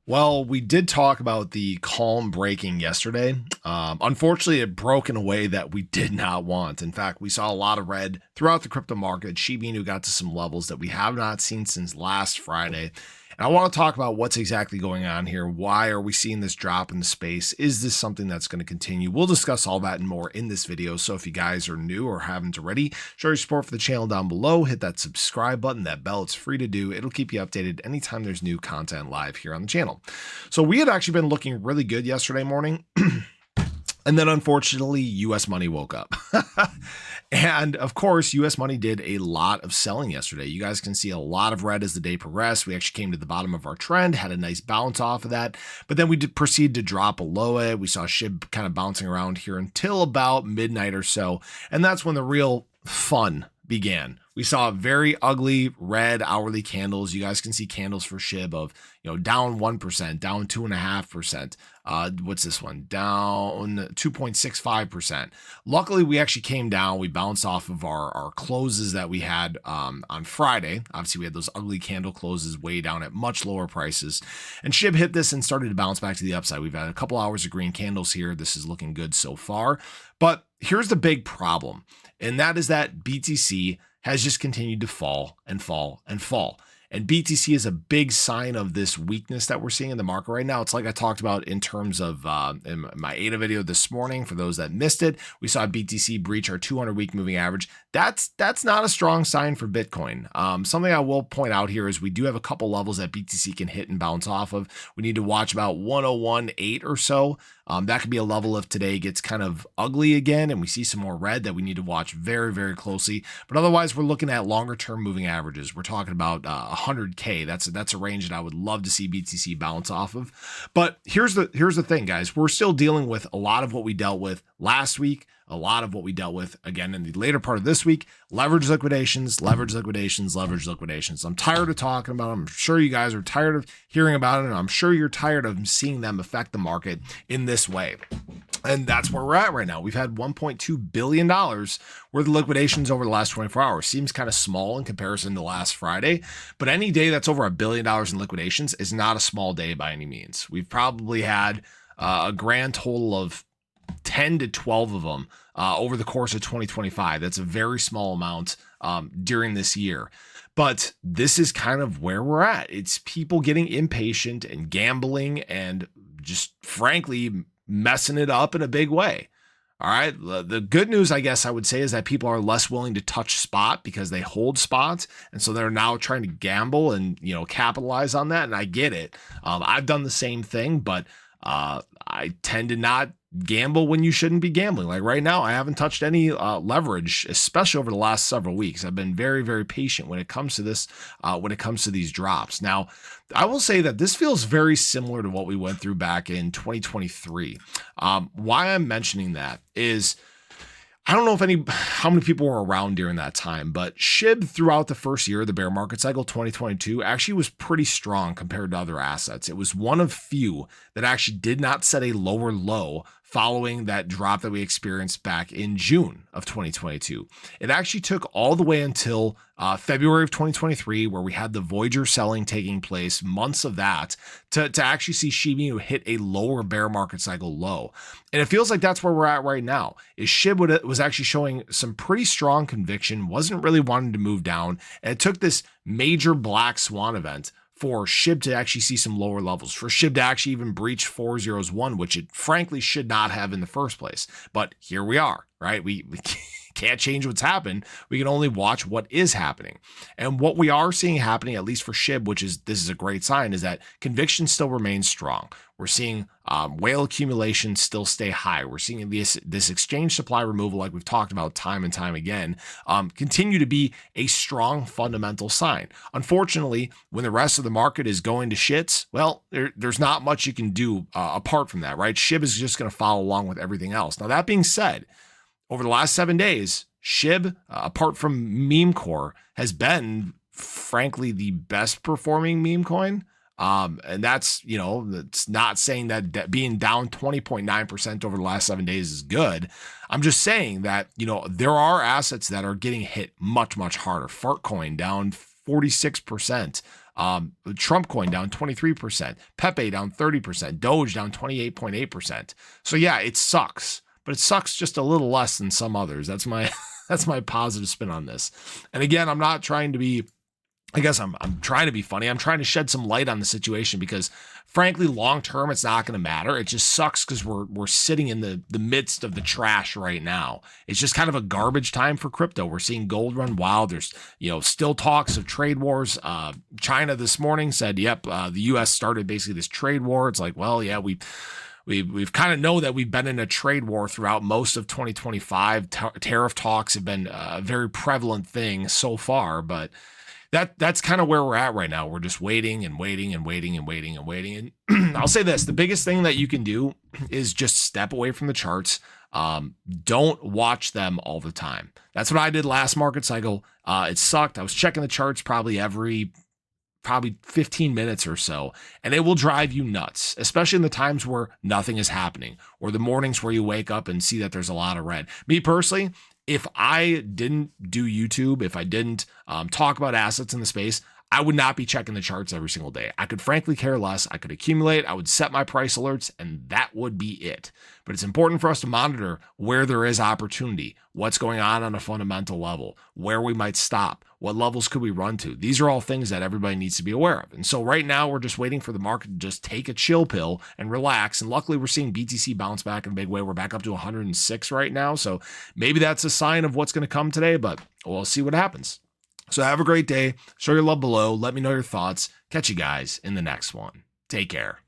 Well, we did talk about the calm breaking yesterday. Unfortunately, it broke in a way that we did not want. In fact, we saw a lot of red throughout the crypto market. Shiba Inu got to some levels that we have not seen since last Friday. And I want to talk about what's exactly going on here. Why are we seeing this drop in the space? Is this something that's going to continue? We'll discuss all that and more in this video. So if you guys are new or haven't already, show your support for the channel down below. Hit that subscribe button, that bell. It's free to do. It'll keep you updated anytime there's new content live here on the channel. So we had actually been looking really good yesterday morning. And then unfortunately, US money woke up. And of course, US money did a lot of selling yesterday. You guys can see a lot of red as the day progressed. We actually came to the bottom of our trend, had a nice bounce off of that, but then we did proceed to drop below it. We saw SHIB kind of bouncing around here until about midnight or so. And that's when the real fun began. We saw very ugly red hourly candles. You guys can see candles for SHIB of, down 1%, down 2.5%. What's this one? Down 2.65%. Luckily, we actually came down. We bounced off of our closes that we had on Friday. Obviously, we had those ugly candle closes way down at much lower prices. And SHIB hit this and started to bounce back to the upside. We've had a couple hours of green candles here. This is looking good so far. But here's the big problem, and that is that BTC has just continued to fall and fall and fall. And BTC is a big sign of this weakness that we're seeing in the market right now. It's like I talked about in terms of in my ADA video this morning. For those that missed it, we saw BTC breach our 200-week moving average. That's not a strong sign for Bitcoin. Something I will point out here is we do have a couple levels that BTC can hit and bounce off of. We need to watch about 101.8 or so. That could be a level if today gets kind of ugly again and we see some more red that we need to watch very, very closely. But otherwise, we're looking at longer term moving averages. We're talking about 100K. That's a range that I would love to see BTC bounce off of. But here's the thing, guys. We're still dealing with a lot of what we dealt with last week, a lot of what we dealt with again in the later part of this week. Leverage liquidations, leverage liquidations, leverage liquidations. I'm tired of talking about them. I'm sure you guys are tired of hearing about it, and I'm sure you're tired of seeing them affect the market in this way. And that's where we're at right now. We've had $1.2 billion worth of liquidations over the last 24 hours. Seems kind of small in comparison to last Friday, but any day that's over $1 billion in liquidations is not a small day by any means. We've probably had a grand total of 10 to 12 of them over the course of 2025. That's a very small amount during this year. But this is kind of where we're at. It's people getting impatient and gambling and just frankly messing it up in a big way. All right. The good news, I guess I would say, is that people are less willing to touch spot because they hold spots. And so they're now trying to gamble and, capitalize on that. And I get it. I've done the same thing, but I tend to not gamble when you shouldn't be gambling. Like right now, I haven't touched any leverage, especially over the last several weeks. I've been very, very patient when it comes to this, when it comes to these drops. Now, I will say that this feels very similar to what we went through back in 2023. Why I'm mentioning that is, I don't know how many people were around during that time, but SHIB throughout the first year of the bear market cycle, 2022, actually was pretty strong compared to other assets. It was one of few that actually did not set a lower low following that drop that we experienced back in June of 2022. It actually took all the way until February of 2023, where we had the Voyager selling taking place, months of that, to actually see Shiba Inu hit a lower bear market cycle low. And it feels like that's where we're at right now, is SHIB was actually showing some pretty strong conviction, wasn't really wanting to move down, and it took this major black swan event for SHIB to actually see some lower levels, for SHIB to actually even breach 401, which it frankly should not have in the first place. But here we are, right? We can't change what's happened. We can only watch what is happening. And what we are seeing happening, at least for SHIB, this is a great sign, is that conviction still remains strong. We're seeing whale accumulation still stay high. We're seeing this exchange supply removal, like we've talked about time and time again, continue to be a strong fundamental sign. Unfortunately, when the rest of the market is going to shits, well, there's not much you can do apart from that, right? SHIB is just going to follow along with everything else. Now, that being said, over the last 7 days, SHIB, apart from meme core, has been, frankly, the best performing meme coin. And that's, it's not saying that being down 20.9% over the last 7 days is good. I'm just saying that, there are assets that are getting hit much, much harder. Fartcoin down 46%. Trump coin down 23%. Pepe down 30%. Doge down 28.8%. So yeah, it sucks, but it sucks just a little less than some others. That's my that's my positive spin on this. And again, I'm not trying to be, I guess I'm trying to be funny. I'm trying to shed some light on the situation because frankly, long term, it's not going to matter. It just sucks because we're sitting in the midst of the trash right now. It's just kind of a garbage time for crypto. We're seeing gold run wild. There's, still talks of trade wars. China this morning said, yep, the US started basically this trade war. It's like, well, yeah, we've kind of know that we've been in a trade war throughout most of 2025. Tariff talks have been a very prevalent thing so far, but that's kind of where we're at right now. We're just waiting and waiting and waiting and waiting and waiting. And I'll say this, the biggest thing that you can do is just step away from the charts. Don't watch them all the time. That's what I did last market cycle. It sucked. I was checking the charts probably 15 minutes or so, and it will drive you nuts, especially in the times where nothing is happening or the mornings where you wake up and see that there's a lot of red. Me personally, if I didn't do YouTube, if I didn't talk about assets in the space, I would not be checking the charts every single day. I could frankly care less. I could accumulate. I would set my price alerts, and that would be it. But it's important for us to monitor where there is opportunity, what's going on a fundamental level, where we might stop, what levels could we run to. These are all things that everybody needs to be aware of. And so right now, we're just waiting for the market to just take a chill pill and relax. And luckily, we're seeing BTC bounce back in a big way. We're back up to 106 right now. So maybe that's a sign of what's going to come today, but we'll see what happens. So have a great day. Show your love below. Let me know your thoughts. Catch you guys in the next one. Take care.